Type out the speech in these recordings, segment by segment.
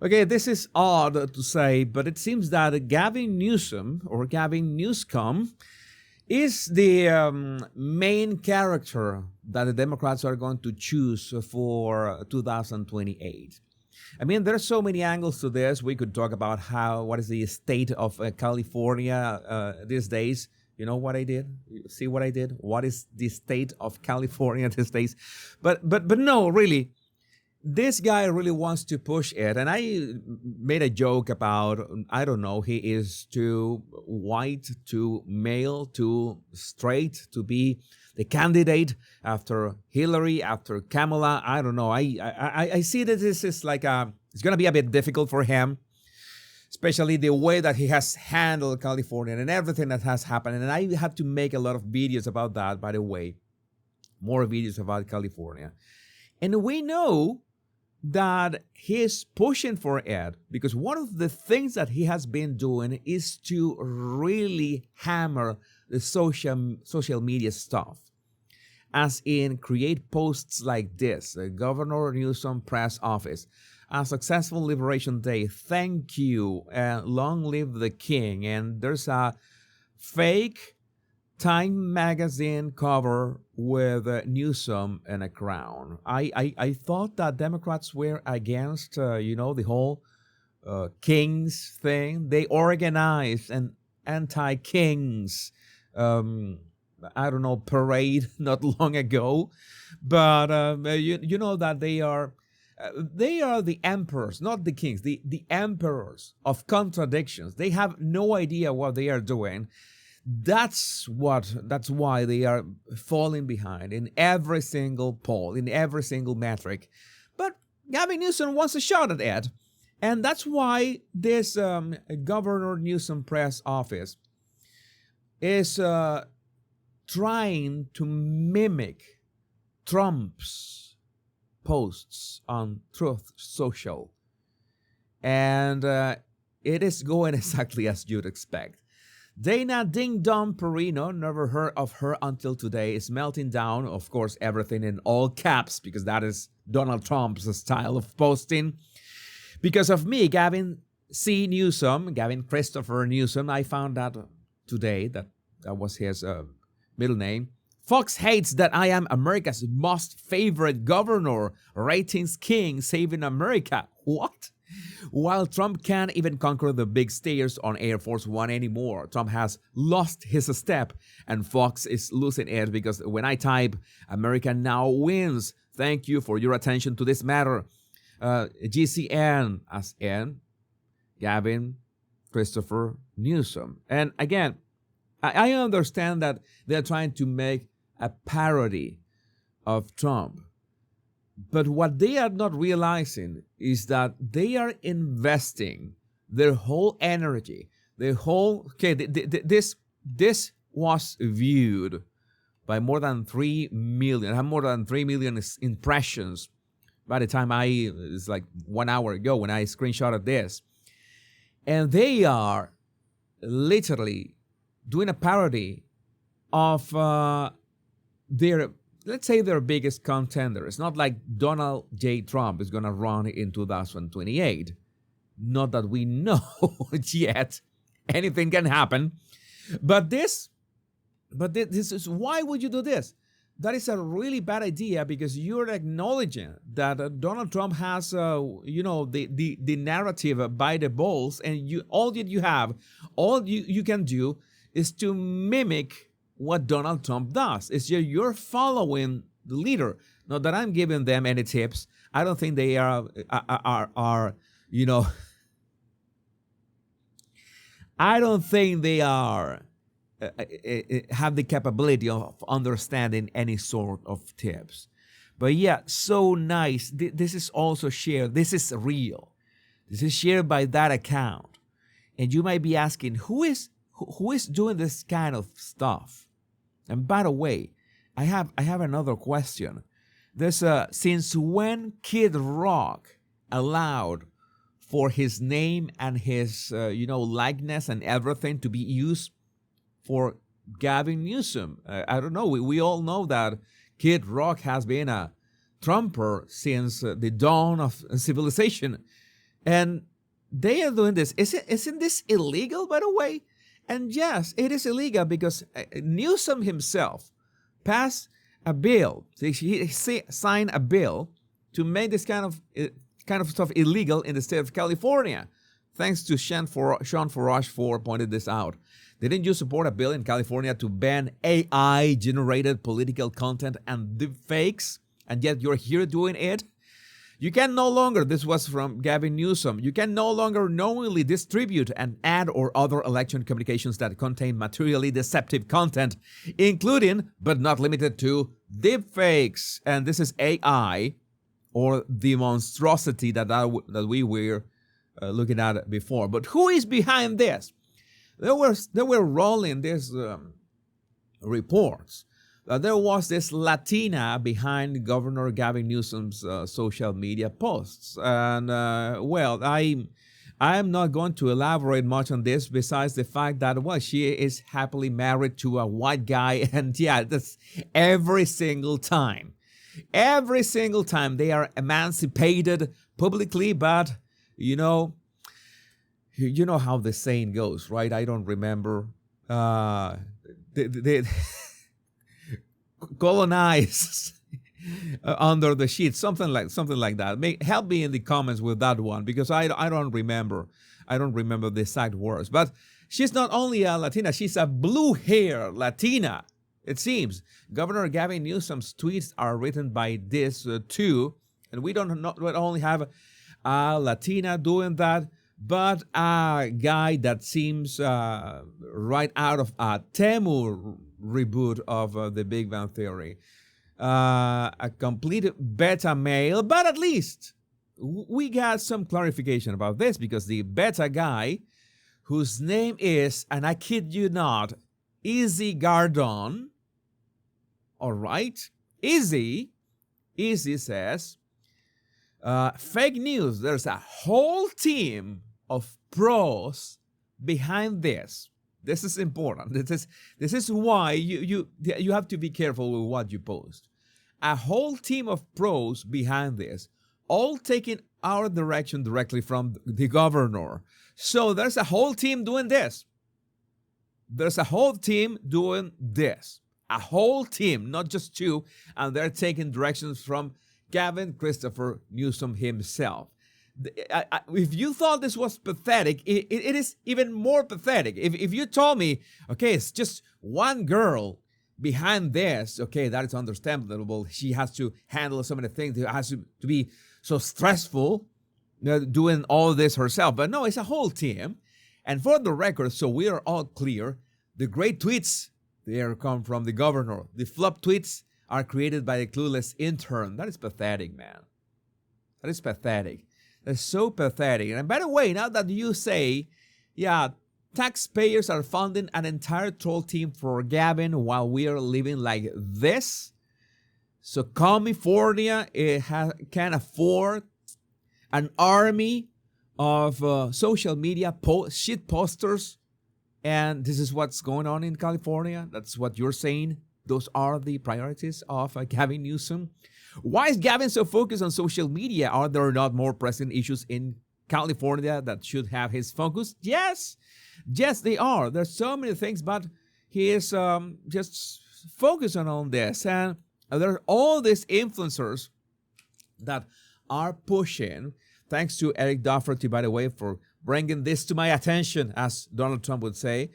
Okay, this is odd to say, but it seems that Gavin Newsom, or Gavin Newsom, is the main character that the Democrats are going to choose for 2028. I mean, there's so many angles to this. We could talk about what is the state of California these days. You know what I did? See what I did? What is the state of California these days? But no, really. This guy really wants to push it. And I made a joke about, I don't know, he is too white, too male, too straight to be the candidate after Hillary, after Kamala. I don't know. I see that this is like it's going to be a bit difficult for him, especially the way that he has handled California and everything that has happened. And I have to make a lot of videos about that, by the way, more videos about California. And we know that he's pushing for it because one of the things that he has been doing is to really hammer the social media stuff, as in create posts like this: Governor Newsom press office, a successful Liberation Day, thank you, and long live the king. And there's a fake Time magazine cover with Newsom and a crown. I thought that Democrats were against, the whole Kings thing. They organized an anti-Kings, parade not long ago. But you know that they are the emperors, not the kings, the emperors of contradictions. They have no idea what they are doing. That's why they are falling behind in every single poll, in every single metric. But Gavin Newsom wants a shot at it. And that's why this Governor Newsom press office is trying to mimic Trump's posts on Truth Social. And it is going exactly as you'd expect. Dana Ding Dong Perino, never heard of her until today, is melting down, of course, everything in all caps, because that is Donald Trump's style of posting. Because of me, Gavin Christopher Newsom, I found out today that was his middle name. Fox hates that I am America's most favorite governor, ratings king, saving America. What? While Trump can't even conquer the big stairs on Air Force One anymore, Trump has lost his step, and Fox is losing it because when I type, America now wins. Thank you for your attention to this matter. GCN, as in Gavin Christopher Newsom. And again, I understand that they're trying to make a parody of Trump. But what they are not realizing is that they are investing their whole energy, this was viewed by more than 3 million, have more than 3 million impressions by the time it's like 1 hour ago when I screenshotted this. And they are literally doing a parody of their biggest contender. It's not like Donald J. Trump is going to run in 2028. Not that we know yet. Anything can happen. But this is, why would you do this? That is a really bad idea because you're acknowledging that Donald Trump has, the narrative by the balls, and all you can do is to mimic what Donald Trump does. It's you're following the leader. Not that I'm giving them any tips. I don't think they are I don't think they are have the capability of understanding any sort of tips. But yeah, so nice. This is also shared. This is real. This is shared by that account. And you might be asking, who is doing this kind of stuff? And by the way, I have another question. There's since when Kid Rock allowed for his name and his likeness and everything to be used for Gavin Newsom? I don't know. We all know that Kid Rock has been a Trumper since the dawn of civilization. And they are doing this. Isn't this illegal, by the way? And yes, it is illegal because Newsom himself passed a bill. He signed a bill to make this kind of stuff illegal in the state of California. Thanks to Sean Farage for pointing this out. Didn't you support a bill in California to ban AI-generated political content and deepfakes? And yet you're here doing it? You can no longer, this was from Gavin Newsom, you can no longer knowingly distribute an ad or other election communications that contain materially deceptive content, including, but not limited to, deepfakes. And this is AI, or the monstrosity that we were looking at before. But who is behind this? There were rolling these reports. There was this Latina behind Governor Gavin Newsom's social media posts. And, well, I'm not going to elaborate much on this besides the fact that, well, she is happily married to a white guy. And, yeah, that's every single time. Every single time they are emancipated publicly, but, you know how the saying goes, right? I don't remember. They colonize under the sheet, something like that. Help me in the comments with that one, because I don't remember the exact words. But she's not only a Latina, she's a blue-hair Latina, it seems. Governor Gavin Newsom's tweets are written by this too, and we don't only have a Latina doing that, but a guy that seems right out of a Temu reboot of The Big Bang Theory. A complete beta male, but at least we got some clarification about this, because the beta guy, whose name is, and I kid you not, Izzy Gardon, all right? Izzy says, fake news, there's a whole team of pros behind this. This is important. This is why you have to be careful with what you post. A whole team of pros behind this, all taking our direction directly from the governor. So there's a whole team doing this. There's a whole team doing this. A whole team, not just two, and they're taking directions from Gavin Christopher Newsom himself. If you thought this was pathetic, it is even more pathetic. If you told me, okay, it's just one girl behind this, okay, that is understandable. She has to handle so many things. It has to be so stressful, doing all this herself. But no, it's a whole team. And for the record, so we are all clear, the great tweets, they come from the governor. The flop tweets are created by a clueless intern. That is pathetic, man. That is pathetic. That's so pathetic. And by the way, now that you say, yeah, taxpayers are funding an entire troll team for Gavin while we are living like this, so California can afford an army of social media shit posters, and this is what's going on in California. That's what you're saying. Those are the priorities of Gavin Newsom. Why is Gavin so focused on social media? Are there not more pressing issues in California that should have his focus? Yes, they are. There's so many things, but he is just focusing on this. And there are all these influencers that are pushing, thanks to Eric Doherty, by the way, for bringing this to my attention, as Donald Trump would say.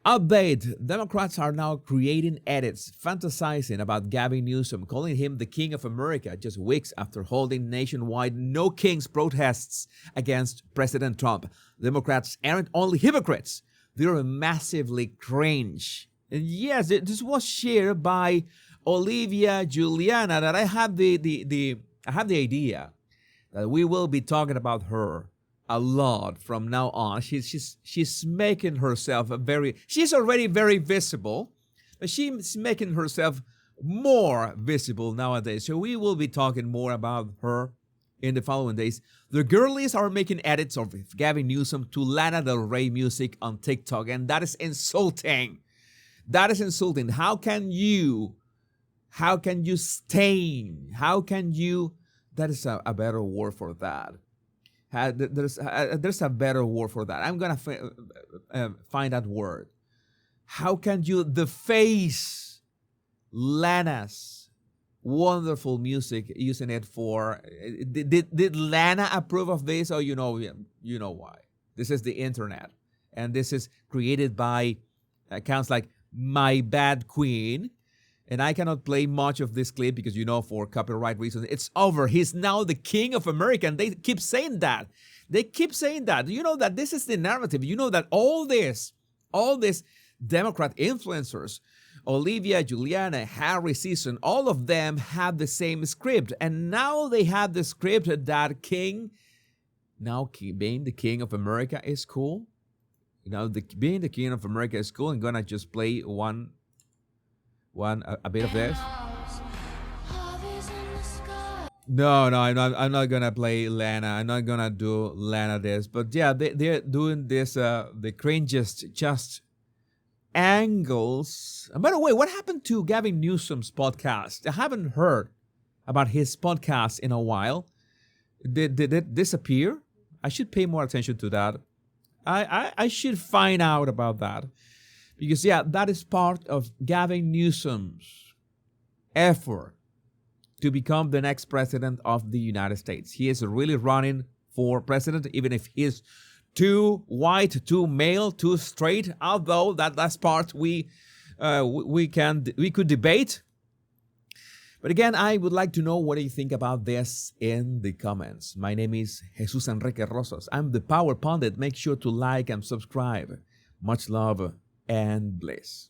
Update, Democrats are now creating edits, fantasizing about Gavin Newsom, calling him the King of America just weeks after holding nationwide No Kings protests against President Trump. Democrats aren't only hypocrites, they're massively cringe. And yes, this was shared by Olivia Juliana, that I have the idea that we will be talking about her a lot from now on. She's making herself she's already very visible, but she's making herself more visible nowadays. So we will be talking more about her in the following days. The girlies are making edits of Gavin Newsom to Lana Del Rey music on TikTok, and that is insulting. That is insulting. How can you stain? That is a better word for that. There's a better word for that. I'm gonna find that word. How can you deface Lana's wonderful music using it for? Did Lana approve of this? Oh, you know why. This is the internet, and this is created by accounts like My Bad Queen. And I cannot play much of this clip because, for copyright reasons, it's over. He's now the king of America. And they keep saying that. They keep saying that. You know that this is the narrative. You know that all these Democrat influencers, Olivia, Juliana, Harry, Season, all of them have the same script. And now they have the script that being the king of America is cool. Being the king of America is cool. I'm going to just play a bit of this. No, I'm not gonna play Lana. I'm not gonna do Lana this. But yeah, they're doing this the cringiest just angles. And by the way, what happened to Gavin Newsom's podcast? I haven't heard about his podcast in a while. Did it disappear? I should pay more attention to that. I should find out about that. Because, that is part of Gavin Newsom's effort to become the next president of the United States. He is really running for president, even if he is too white, too male, too straight. Although that last part we could debate. But again, I would like to know what you think about this in the comments. My name is Jesus Enrique Rosas. I'm the Power Pundit. Make sure to like and subscribe. Much love and bliss.